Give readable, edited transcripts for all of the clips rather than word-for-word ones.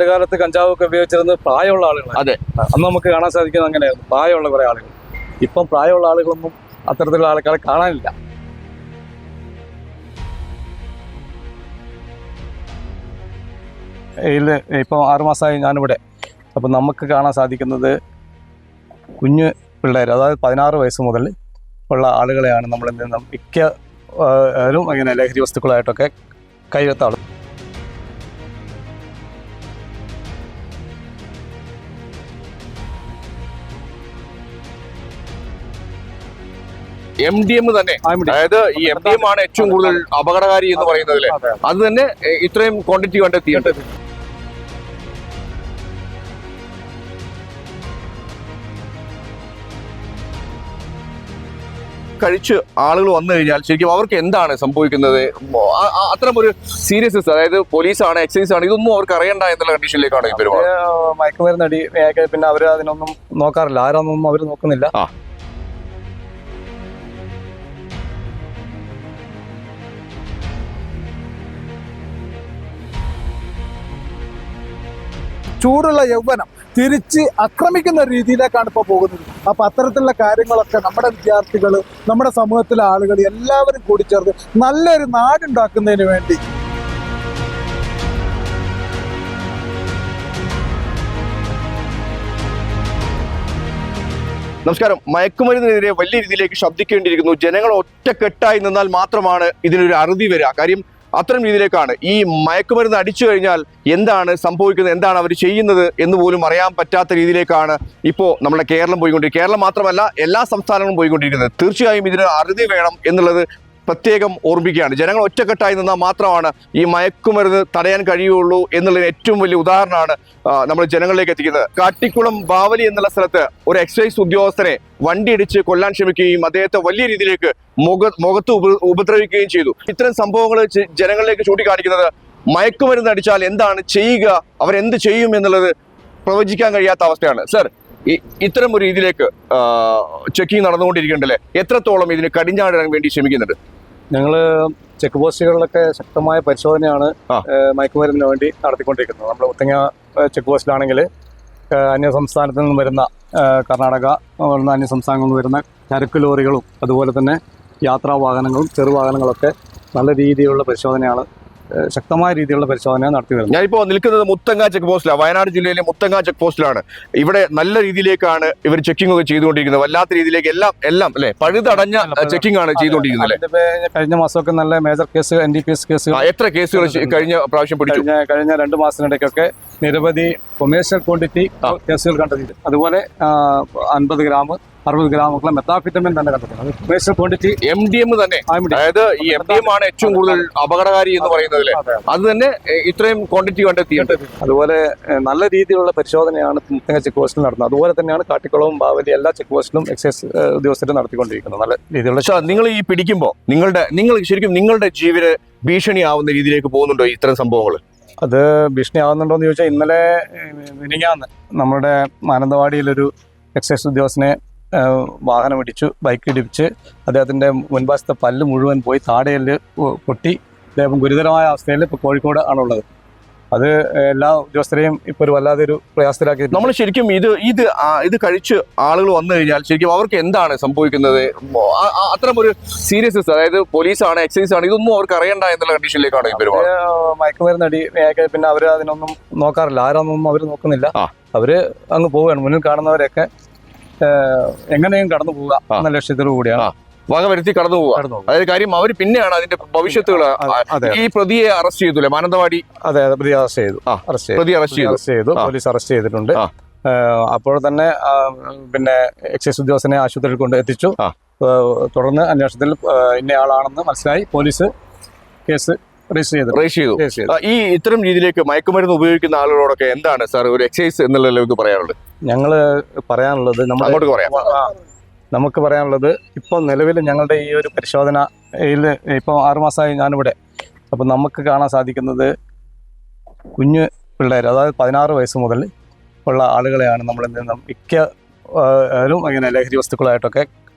കാലത്ത് കഞ്ചാവൊക്കെ ഉപയോഗിച്ചിരുന്നത് പ്രായമുള്ള ആളുകൾ. അതെ, അന്ന് നമുക്ക് കാണാൻ സാധിക്കുന്നത് അങ്ങനെയായിരുന്നു, പ്രായമുള്ള കുറെ ആളുകൾ. ഇപ്പം പ്രായമുള്ള ആളുകളൊന്നും അത്തരത്തിലുള്ള ആൾക്കാരെ കാണാനില്ല. ഇപ്പം 6 മാസമായി ഞാനിവിടെ. അപ്പം നമുക്ക് കാണാൻ സാധിക്കുന്നത് കുഞ്ഞു പിള്ളേർ, അതായത് 16 വയസ്സ് മുതൽ ഉള്ള ആളുകളെയാണ് നമ്മളിൽ നിന്നും മിക്കവരും ഇങ്ങനെ ലഹരി വസ്തുക്കളായിട്ടൊക്കെ കൈവത്താളും. MDM തന്നെ, അതായത് ഈ MDM ആണ് ഏറ്റവും കൂടുതൽ അപകടകാരി എന്ന് പറയുന്നതില്. അത് തന്നെ ഇത്രയും ക്വാണ്ടിറ്റി കണ്ടെത്തിയിട്ടുണ്ട്. കഴിച്ച് ആളുകൾ വന്നു കഴിഞ്ഞാൽ ശരിക്കും അവർക്ക് എന്താണ് സംഭവിക്കുന്നത്? അത്തരം ഒരു സീരിയസ്നെസ്, അതായത് പോലീസാണ്, എക്സൈസ് ആണ്, ഇതൊന്നും അവർക്ക് അറിയണ്ട എന്നുള്ള കണ്ടീഷനിലേക്കാണ് ഈ പെരുമാറുന്നത്. മയക്കുമരുന്നടി പിന്നെ അവർ അതിനൊന്നും നോക്കാറില്ല, ആരാന്നൊന്നും അവർ നോക്കുന്നില്ല. ചൂടുള്ള യൗവനം തിരിച്ച് ആക്രമിക്കുന്ന രീതിയിലേക്കാണ് ഇപ്പോൾ പോകുന്നത്. അപ്പം അത്തരത്തിലുള്ള കാര്യങ്ങളൊക്കെ നമ്മുടെ വിദ്യാർത്ഥികൾ, നമ്മുടെ സമൂഹത്തിലെ ആളുകൾ എല്ലാവരും കൂടിച്ചേർന്ന് നല്ലൊരു നാടുണ്ടാക്കുന്നതിന് വേണ്ടി നമസ്കാരം. മയക്കുമരുന്നിനെതിരെ വലിയ രീതിയിലേക്ക് ശബ്ദിക്കേണ്ടിയിരിക്കുന്നു. ജനങ്ങൾ ഒറ്റക്കെട്ടായി നിന്നാൽ മാത്രമാണ് ഇതിനൊരു അറുതി വരിക. കാര്യം അത്തരം രീതിയിലേക്കാണ്. ഈ മയക്കുമരുന്ന് അടിച്ചു കഴിഞ്ഞാൽ എന്താണ് സംഭവിക്കുന്നത്, എന്താണ് അവർ ചെയ്യുന്നത് എന്ന് പോലും അറിയാൻ പറ്റാത്ത രീതിയിലേക്കാണ് ഇപ്പോൾ നമ്മുടെ കേരളം പോയിക്കൊണ്ടിരിക്കുന്നത്. കേരളം മാത്രമല്ല, എല്ലാ സംസ്ഥാനങ്ങളും പോയിക്കൊണ്ടിരിക്കുന്നത്. തീർച്ചയായും ഇതിന് അറുതി വേണം എന്നുള്ളത് പ്രത്യേകം ഓർമ്മിക്കുകയാണ്. ജനങ്ങൾ ഒറ്റക്കെട്ടായി നിന്നാൽ മാത്രമാണ് ഈ മയക്കുമരുന്ന് തടയാൻ കഴിയുള്ളൂ എന്നുള്ളതിന് ഏറ്റവും വലിയ ഉദാഹരണമാണ് നമ്മൾ ജനങ്ങളിലേക്ക് എത്തിക്കുന്നത്. കാട്ടിക്കുളം ബാവലി എന്നുള്ള സ്ഥലത്ത് ഒരു എക്സൈസ് ഉദ്യോഗസ്ഥനെ വണ്ടി ഇടിച്ച് കൊല്ലാൻ ശ്രമിക്കുകയും അദ്ദേഹത്തെ വലിയ രീതിയിലേക്ക് മുഖത്ത് ഉപദ്രവിക്കുകയും ചെയ്തു. ഇത്തരം സംഭവങ്ങൾ ജനങ്ങളിലേക്ക് ചൂണ്ടിക്കാണിക്കുന്നത് മയക്കുമരുന്ന് അടിച്ചാൽ എന്താണ് ചെയ്യുക, അവരെന്ത് ചെയ്യും എന്നുള്ളത് പ്രവചിക്കാൻ കഴിയാത്ത അവസ്ഥയാണ്. സർ, ഇത്തരം ഒരു രീതിയിലേക്ക് ചെക്കിങ് നടന്നുകൊണ്ടിരിക്കുന്നുണ്ടല്ലേ? എത്രത്തോളം ഇതിന് കടിഞ്ഞാടിടാൻ വേണ്ടി ശ്രമിക്കുന്നുണ്ട്? ഞങ്ങൾ ചെക്ക് പോസ്റ്റുകളിലൊക്കെ ശക്തമായ പരിശോധനയാണ് മയക്കുമരുന്നിന് വേണ്ടി നടത്തിക്കൊണ്ടിരിക്കുന്നത്. നമ്മൾ മുത്തങ്ങ ചെക്ക് പോസ്റ്റിലാണെങ്കിൽ അന്യ സംസ്ഥാനത്തു നിന്നും വരുന്ന കർണാടക അന്യ സംസ്ഥാനങ്ങളിൽ നിന്ന് വരുന്ന ചരക്ക് ലോറികളും അതുപോലെ തന്നെ യാത്രാ വാഹനങ്ങളും ചെറുവാഹനങ്ങളൊക്കെ നല്ല രീതിയിലുള്ള പരിശോധനയാണ്, ശക്തമായ രീതിയിലുള്ള പരിശോധന നടത്തി വരുന്നത്. ഞാനിപ്പോൾ നിൽക്കുന്നത് മുത്തങ്ങ ചെക്ക് പോസ്റ്റിലാണ്, വയനാട് ജില്ലയിലെ മുത്തങ്ങ ചെക്ക് പോസ്റ്റിലാണ്. ഇവിടെ നല്ല രീതിയിലേക്കാണ് ഇവർ ചെക്കിംഗ് ഒക്കെ ചെയ്തുകൊണ്ടിരിക്കുന്നത്. വല്ലാത്ത രീതിയിലേക്ക് എല്ലാം അല്ലെ പഴുതടഞ്ഞ ചെക്കിംഗ് ആണ് ചെയ്തുകൊണ്ടിരിക്കുന്നത്. കഴിഞ്ഞ മാസമൊക്കെ നല്ല മേജർ കേസ്, NDPS കേസുകൾ, എത്ര കേസുകൾ കഴിഞ്ഞ പ്രാവശ്യം പിടിച്ചു? കഴിഞ്ഞ 2 മാസത്തിനിടയ്ക്കൊക്കെ നിരവധി കൊമേഴ്ഷ്യൽ ക്വാണ്ടിറ്റി കേസുകൾ കണ്ടെത്തി. അതുപോലെ 50 ഗ്രാം 60 ഗ്രാമൊക്കെ മെത്താഫിറ്റമിൻ തന്നെ കണ്ടെത്തുന്നത്. കൊമേഴ്ഷ്യൽ ക്വാണ്ടിറ്റി MDM തന്നെ, അതായത് ഈ MDM ആണ് ഏറ്റവും കൂടുതൽ അപകടകാരി എന്ന് പറയുന്നതിൽ. അത് തന്നെ ഇത്രയും ക്വാണ്ടിറ്റി കണ്ടെത്തിയിട്ടുണ്ട്. അതുപോലെ നല്ല രീതിയിലുള്ള പരിശോധനയാണ് മുത്തങ്ങ ചെക്ക് പോസ്റ്റിൽ നടത്തുന്നത്. അതുപോലെ തന്നെയാണ് കാട്ടിക്കുളവും ബാവലി എല്ലാ ചെക്ക് പോസ്റ്റിലും എക്സൈസ് ഉദ്യോഗസ്ഥരും നടത്തിക്കൊണ്ടിരിക്കുന്നത്. നല്ല രീതിയിലുള്ള. നിങ്ങൾ ഈ പിടിക്കുമ്പോൾ നിങ്ങൾ ശരിക്കും നിങ്ങളുടെ ജീവന് ഭീഷണിയാവുന്ന രീതിയിലേക്ക് പോകുന്നുണ്ടോ ഇത്തരം സംഭവങ്ങൾ? അത് ഭീഷണിയാവുന്നുണ്ടോ എന്ന് ചോദിച്ചാൽ, ഇന്നലെ മിനിഞ്ഞാന്ന് നമ്മുടെ മാനന്തവാടിയിലൊരു എക്സൈസ് ഉദ്യോഗസ്ഥനെ വാഹനം ഇടിച്ചു, ബൈക്ക് ഇടിപ്പിച്ച് അദ്ദേഹത്തിൻ്റെ മുൻവശത്തെ പല്ല് മുഴുവൻ പോയി താടയിൽ പൊട്ടി അദ്ദേഹം ഗുരുതരമായ അവസ്ഥയിൽ ഇപ്പോൾ കോഴിക്കോട് ആണുള്ളത്. അത് എല്ലാ ഉദ്യോഗസ്ഥരെയും ഇപ്പോൾ ഒരു വല്ലാതെ ഒരു പ്രയാസത്തിലാക്കി. നമ്മൾ ശരിക്കും ഇത് കഴിച്ച് ആളുകൾ വന്നു കഴിഞ്ഞാൽ ശരിക്കും അവർക്ക് എന്താണ് സംഭവിക്കുന്നത്? അത്തരം ഒരു സീരിയസ്നെസ്, അതായത് പോലീസാണ്, എക്സൈസ് ആണ്, ഇതൊന്നും അവർക്ക് അറിയണ്ട എന്നുള്ള കണ്ടീഷനിലേക്കാണ് ഈ പെരുമാറുന്നത്. മയക്കുമരുന്നടി പിന്നെ അവർ അതിനൊന്നും നോക്കാറില്ല, ആരാന്നൊന്നും അവർ നോക്കുന്നില്ല. അവര് അങ്ങ് പോവുകയാണ്. മുന്നിൽ കാണുന്നവരെയൊക്കെ എങ്ങനെയും കടന്നു പോവുക എന്ന ലക്ഷ്യത്തോടു കൂടിയാണ് വകവരുത്തി കടന്നു പോവുക. അതായത് കാര്യം അവർ പിന്നെയാണ് അതിന്റെ ഭവിഷ്യത്തുകൾ. ഈ പ്രതിയെ അറസ്റ്റ് ചെയ്തു മാനന്തവാടി? അതെ, പ്രതി അറസ്റ്റ് ചെയ്തു. പോലീസ് അറസ്റ്റ് ചെയ്തിട്ടുണ്ട്. അപ്പോൾ തന്നെ പിന്നെ എക്സൈസ് ഉദ്യോഗസ്ഥനെ ആശുപത്രിയിൽ കൊണ്ട് എത്തിച്ചു. തുടർന്ന് അന്വേഷണത്തിൽ ഇന്നയാളാണെന്ന് മനസ്സിലായി പോലീസ് കേസ് രജിസ്റ്റർ ചെയ്തു. ഈ ഇത്തരം രീതിയിലേക്ക് മയക്കുമരുന്ന് ഉപയോഗിക്കുന്ന ആളുകളോടൊക്കെ എന്താണ് സാർ ഒരു എക്സൈസ് എന്നുള്ള ലെവലിൽ പറയാനുള്ളത്? നമുക്ക് പറയാനുള്ളത് ഇപ്പോൾ നിലവിൽ ഞങ്ങളുടെ ഈ ഒരു പരിശോധനയിൽ ഇപ്പോൾ 6 മാസമായി ഞാനിവിടെ. അപ്പം നമുക്ക് കാണാൻ സാധിക്കുന്നത് കുഞ്ഞു പിള്ളേർ, അതായത് 16 വയസ്സ് മുതൽ ഉള്ള ആളുകളെയാണ് നമ്മളിൽ നിന്നും മിക്കവരും ഇങ്ങനെ ലഹരി വസ്തുക്കളായിട്ടൊക്കെ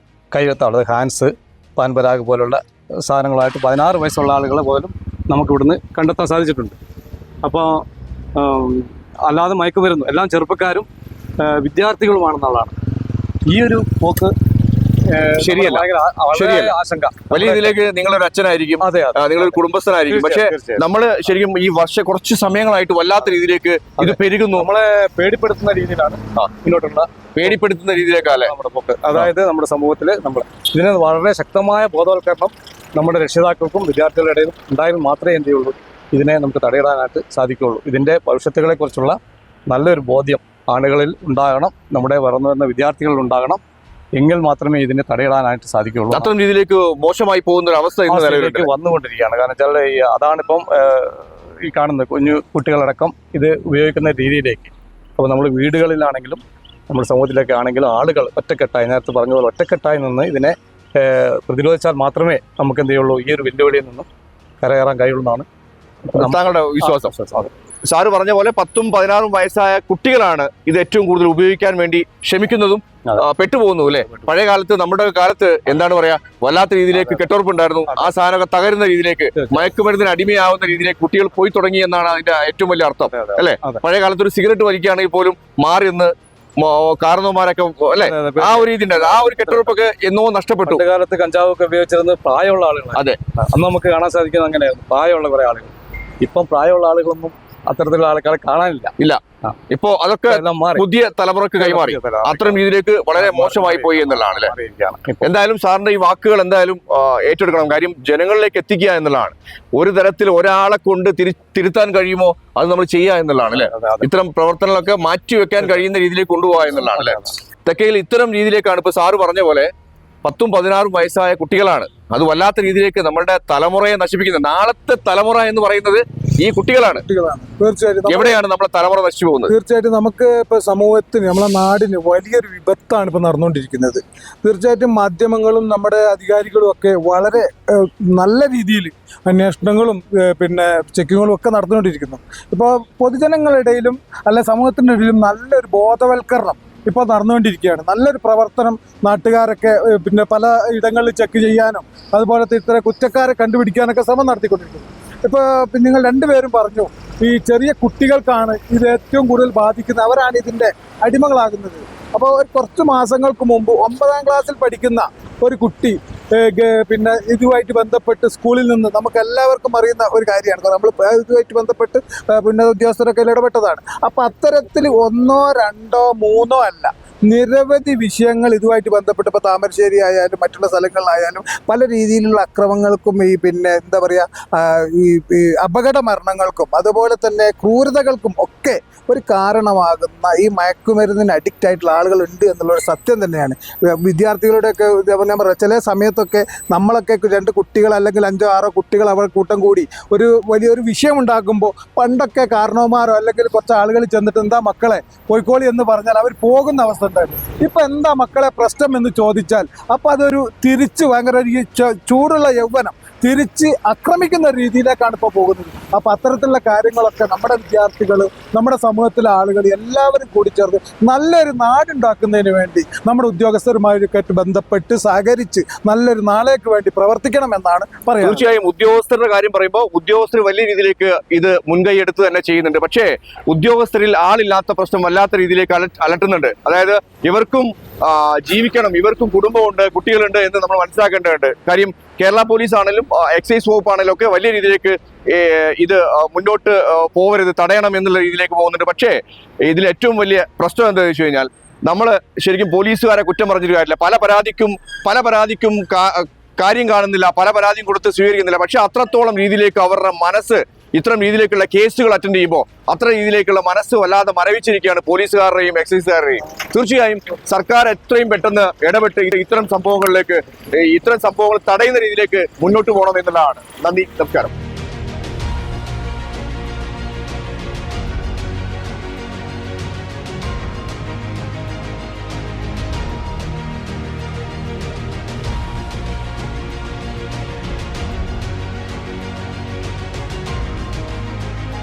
കൈവത്താളുള്ളത്. ഹാൻസ്, പാൻ പരാഗ് പോലുള്ള സാധനങ്ങളായിട്ട് 16 വയസ്സുള്ള ആളുകളെ പോലും നമുക്ക് ഇവിടുന്ന് കണ്ടെത്താൻ സാധിച്ചിട്ടുണ്ട്. അപ്പോൾ അല്ലാതെ മയക്കുമരുന്നും എല്ലാം ചെറുപ്പക്കാരും വിദ്യാർത്ഥികളുമാണെന്നുള്ളതാണ്. ഈ ഒരു പോക്ക് ശരിയല്ല. വളരെ ആശങ്ക. വലിയ രീതിയിലേക്ക് നിങ്ങളൊരു അച്ഛനായിരിക്കും, അതെ നിങ്ങളൊരു കുടുംബസ്ഥനായിരിക്കും. പക്ഷെ നമ്മൾ ശരിക്കും ഈ കുറച്ച് സമയങ്ങളായിട്ട് വല്ലാത്ത രീതിയിലേക്ക് ഇത് പെരുകുന്നു. നമ്മളെ പേടിപ്പെടുത്തുന്ന രീതിയിലാണ് മുന്നോട്ടുള്ള പേടിപ്പെടുത്തുന്ന രീതിയിലേക്കല്ലേ നമ്മുടെ പോക്ക്. അതായത് നമ്മുടെ സമൂഹത്തിൽ നമ്മൾ ഇതിന് വളരെ ശക്തമായ ബോധവൽക്കരണം നമ്മുടെ രക്ഷിതാക്കൾക്കും വിദ്യാർത്ഥികളുടെ ഇടയിലും ഉണ്ടായാലും മാത്രമേ എന്ത് ചെയ്യുള്ളൂ ഇതിനെ നമുക്ക് തടയിടാനായിട്ട് സാധിക്കുകയുള്ളൂ. ഇതിന്റെ ഭവിഷ്യത്തുകളെ കുറിച്ചുള്ള നല്ലൊരു ബോധ്യം ആളുകളിൽ ഉണ്ടാകണം, നമ്മുടെ വളർന്നു വരുന്ന വിദ്യാർത്ഥികളിൽ ഉണ്ടാകണം. എങ്കിൽ മാത്രമേ ഇതിനെ തടയിടാനായിട്ട് സാധിക്കുകയുള്ളൂ. അത്തരം രീതിയിലേക്ക് മോശമായി പോകുന്ന ഒരു അവസ്ഥ വന്നുകൊണ്ടിരിക്കുകയാണ്. കാരണം വെച്ചാൽ അതാണിപ്പം ഈ കാണുന്നത് കുഞ്ഞു കുട്ടികളടക്കം ഇത് ഉപയോഗിക്കുന്ന രീതിയിലേക്ക്. അപ്പോൾ നമ്മൾ വീടുകളിലാണെങ്കിലും നമ്മുടെ സമൂഹത്തിലൊക്കെ ആണെങ്കിലും ആളുകൾ ഒറ്റക്കെട്ടായി, നേരത്തെ പറഞ്ഞതുപോലെ ഒറ്റക്കെട്ടായി നിന്ന് ഇതിനെ പ്രതിരോധിച്ചാൽ മാത്രമേ നമുക്ക് എന്ത് ചെയ്യുള്ളൂ ഈ ഒരു വെല്ലുവിളിയിൽ നിന്നും കരകയറാൻ കഴിയുള്ളൂ താങ്കളുടെ വിശ്വാസം. സാറ് പറഞ്ഞ പോലെ 10ഉം 16ഉം വയസ്സായ കുട്ടികളാണ് ഇത് ഏറ്റവും കൂടുതൽ ഉപയോഗിക്കാൻ വേണ്ടി ശ്രമിക്കുന്നതും പെട്ടുപോകുന്നു അല്ലെ. പഴയ കാലത്ത് നമ്മുടെ കാലത്ത് എന്താണ് പറയാ, വല്ലാത്ത രീതിയിലേക്ക് കെട്ടുറപ്പുണ്ടായിരുന്നു. ആ സാധനമൊക്കെ തകരുന്ന രീതിയിലേക്ക്, മയക്കുമരുന്നിന് അടിമയാവുന്ന രീതിയിലേക്ക് കുട്ടികൾ പോയി തുടങ്ങി എന്നാണ് അതിന്റെ ഏറ്റവും വലിയ അർത്ഥം അല്ലെ. പഴയ കാലത്ത് ഒരു സിഗരറ്റ് വലിക്കുകയാണെങ്കിൽ പോലും മാറി നിന്ന് കാരണവന്മാരൊക്കെ അല്ലെ, ആ ഒരു രീതി ഉണ്ടായിരുന്നു. ആ ഒരു കെട്ടുറപ്പൊക്കെ എന്നോ നഷ്ടപ്പെട്ടു. കാലത്ത് കഞ്ചാവൊക്കെ ഉപയോഗിച്ചിരുന്നത് പ്രായമുള്ള ആളുകൾ. അതെ, അന്ന് നമുക്ക് കാണാൻ സാധിക്കുന്നത് അങ്ങനെയായിരുന്നു, പ്രായമുള്ള കുറെ ആളുകൾ. ഇപ്പം പ്രായമുള്ള ആളുകളൊന്നും അത്തരത്തിലുള്ള ആൾക്കാരെ കാണാനില്ല. ഇപ്പോ അതൊക്കെ പുതിയ തലമുറക്ക് കൈമാറി. അത്തരം രീതിയിലേക്ക് വളരെ മോശമായി പോയി എന്നുള്ളതാണ് അല്ലെ. എന്തായാലും സാറിന്റെ ഈ വാക്കുകൾ എന്തായാലും ഏറ്റെടുക്കണം. കാര്യം ജനങ്ങളിലേക്ക് എത്തിക്കുക എന്നുള്ളതാണ്. ഒരു തരത്തിൽ ഒരാളെ കൊണ്ട് തിരുത്താൻ കഴിയുമോ അത് നമ്മൾ ചെയ്യുക എന്നുള്ളതാണ് അല്ലെ. ഇത്തരം പ്രവർത്തനങ്ങളൊക്കെ മാറ്റിവെക്കാൻ കഴിയുന്ന രീതിയിലേക്ക് കൊണ്ടുപോകുക എന്നുള്ളതാണ് അല്ലെ. തെക്കയിൽ ഇത്തരം രീതിയിലേക്കാണ് ഇപ്പൊ സാറ് പറഞ്ഞ പോലെ 10ഉം 16ഉം വയസ്സായ കുട്ടികളാണ്. അത് വല്ലാത്ത രീതിയിലേക്ക് നമ്മുടെ തലമുറയെ നശിപ്പിക്കുന്നത്. നാളത്തെ തലമുറ എന്ന് പറയുന്നത് ഈ കുട്ടികളാണ്. തീർച്ചയായിട്ടും എവിടെയാണ് നമ്മളെ തലമുറ നശിച്ചു പോകുന്നത്? തീർച്ചയായിട്ടും നമുക്ക് ഇപ്പൊ സമൂഹത്തിന്, നമ്മളെ നാടിന് വലിയൊരു വിപത്താണ് ഇപ്പൊ നടന്നുകൊണ്ടിരിക്കുന്നത്. തീർച്ചയായിട്ടും മാധ്യമങ്ങളും നമ്മുടെ അധികാരികളും ഒക്കെ വളരെ നല്ല രീതിയിൽ അന്വേഷണങ്ങളും പിന്നെ ചെക്കിങ്ങുകളും ഒക്കെ നടന്നുകൊണ്ടിരിക്കുന്നു. ഇപ്പോൾ പൊതുജനങ്ങളിടയിലും അല്ല സമൂഹത്തിൻ്റെ ഇടയിലും നല്ലൊരു ബോധവൽക്കരണം ഇപ്പോൾ നടന്നുകൊണ്ടിരിക്കുകയാണ്. നല്ലൊരു പ്രവർത്തനം നാട്ടുകാരൊക്കെ പിന്നെ പല ഇടങ്ങളിൽ ചെക്ക് ചെയ്യാനും അതുപോലെ ഇത്ര കുറ്റക്കാരെ കണ്ടുപിടിക്കാനൊക്കെ ശ്രമം നടത്തിക്കൊണ്ടിരിക്കുന്നു. ഇപ്പോൾ നിങ്ങൾ രണ്ടുപേരും പറഞ്ഞു ഈ ചെറിയ കുട്ടികൾക്കാണ് ഇത് ഏറ്റവും കൂടുതൽ ബാധിക്കുന്നത്, അവരാണ് ഇതിൻ്റെ അടിമകളാകുന്നത്. അപ്പോൾ കുറച്ച് മാസങ്ങൾക്ക് മുമ്പ് 9ാം ക്ലാസ്സിൽ പഠിക്കുന്ന ഒരു കുട്ടി പിന്നെ ഇതുമായിട്ട് ബന്ധപ്പെട്ട് സ്കൂളിൽ നിന്ന് നമുക്ക് എല്ലാവർക്കും അറിയുന്ന ഒരു കാര്യമാണ്. നമ്മൾ ഇതുമായിട്ട് ബന്ധപ്പെട്ട് പിന്നെ ഉദ്യോഗസ്ഥരൊക്കെ ഇടപെട്ടതാണ്. അപ്പം അത്തരത്തിൽ 1, 2, 3 അല്ല, നിരവധി വിഷയങ്ങൾ ഇതുമായിട്ട് ബന്ധപ്പെട്ട് ഇപ്പോൾ താമരശ്ശേരി ആയാലും മറ്റുള്ള സ്ഥലങ്ങളിലായാലും പല രീതിയിലുള്ള അക്രമങ്ങൾക്കും ഈ പിന്നെ എന്താ പറയുക ഈ അപകട മരണങ്ങൾക്കും അതുപോലെ തന്നെ ക്രൂരതകൾക്കും ഒക്കെ ഒരു കാരണമാകുന്ന ഈ മയക്കുമരുന്നിന് അഡിക്റ്റ് ആയിട്ടുള്ള ആളുകളുണ്ട് എന്നുള്ളൊരു സത്യം തന്നെയാണ്. വിദ്യാർത്ഥികളുടെയൊക്കെ ഞാൻ പറയാം, ചില സമയത്തൊക്കെ നമ്മളൊക്കെ 2 കുട്ടികൾ അല്ലെങ്കിൽ 5, 6 കുട്ടികൾ അവർ കൂട്ടം കൂടി ഒരു വലിയൊരു വിഷയം ഉണ്ടാക്കുമ്പോൾ പണ്ടൊക്കെ കാരണവന്മാരോ അല്ലെങ്കിൽ കുറച്ച് ആളുകൾ ചെന്നിട്ട് എന്താ മക്കളെ പോയിക്കോളി എന്ന് പറഞ്ഞാൽ അവർ പോകുന്ന അവസ്ഥ ഉണ്ടായിരുന്നു. ഇപ്പം എന്താ മക്കളെ പ്രശ്നം എന്ന് ചോദിച്ചാൽ അപ്പോൾ അതൊരു തിരിച്ച് ഭയങ്കര ചൂടുള്ള യൗവനം തിരിച്ച് ആക്രമിക്കുന്ന രീതിയിലേക്കാണ് ഇപ്പോൾ പോകുന്നത്. അപ്പോൾ അത്തരത്തിലുള്ള കാര്യങ്ങളൊക്കെ നമ്മുടെ വിദ്യാർത്ഥികൾ, നമ്മുടെ സമൂഹത്തിലെ ആളുകൾ എല്ലാവരും കൂടി ചേർന്ന് നല്ലൊരു നാടുണ്ടാക്കുന്നതിന് വേണ്ടി നമ്മുടെ ഉദ്യോഗസ്ഥരുമായിട്ട് ബന്ധപ്പെട്ട് സഹകരിച്ച് നല്ലൊരു നാളേക്ക് വേണ്ടി പ്രവർത്തിക്കണമെന്നാണ് പറയുന്നത്. തീർച്ചയായും ഉദ്യോഗസ്ഥരുടെ കാര്യം പറയുമ്പോൾ ഉദ്യോഗസ്ഥർ വലിയ രീതിയിലേക്ക് ഇത് മുൻകൈയെടുത്ത് തന്നെ ചെയ്യുന്നുണ്ട്. പക്ഷേ ഉദ്യോഗസ്ഥരിൽ ആളില്ലാത്ത പ്രശ്നം വല്ലാത്ത രീതിയിലേക്ക് അലട്ടുന്നുണ്ട്. അതായത് ഇവർക്കും ജീവിക്കണം, ഇവർക്കും കുടുംബമുണ്ട്, കുട്ടികളുണ്ട് എന്ന് നമ്മൾ മനസ്സിലാക്കേണ്ടതുണ്ട്. കാര്യം കേരള പോലീസ് ആണെങ്കിലും എക്സൈസ് വകുപ്പ് ആണെങ്കിലും ഒക്കെ വലിയ രീതിയിലേക്ക് ഇത് മുന്നോട്ട് പോകരുത്, തടയണം എന്നുള്ള രീതിയിലേക്ക് പോകുന്നുണ്ട്. പക്ഷേ ഇതിൽ ഏറ്റവും വലിയ പ്രശ്നം എന്താണെന്ന് വെച്ച് കഴിഞ്ഞാൽ നമ്മൾ ശരിക്കും പോലീസുകാരെ കുറ്റം പറഞ്ഞിട്ട് കാര്യമില്ല. പല പരാതിക്കും കാര്യം കാണുന്നില്ല, പല പരാതിയും കൊടുത്ത് സ്വീകരിക്കുന്നില്ല. പക്ഷെ അത്രത്തോളം രീതിയിലേക്ക് അവരുടെ മനസ്സ് ഇത്തരം രീതിയിലേക്കുള്ള കേസുകൾ അറ്റൻഡ് ചെയ്യുമ്പോൾ അത്ര രീതിയിലേക്കുള്ള മനസ്സ് വല്ലാതെ മരവിച്ചിരിക്കുകയാണ് പോലീസുകാരുടെയും എക്സൈസുകാരുടെയും. തീർച്ചയായും സർക്കാർ എത്രയും പെട്ടെന്ന് ഇടപെട്ട് ഇത്തരം സംഭവങ്ങൾ തടയുന്ന രീതിയിലേക്ക് മുന്നോട്ട് പോകണം എന്നുള്ളതാണ്. നന്ദി, നമസ്കാരം.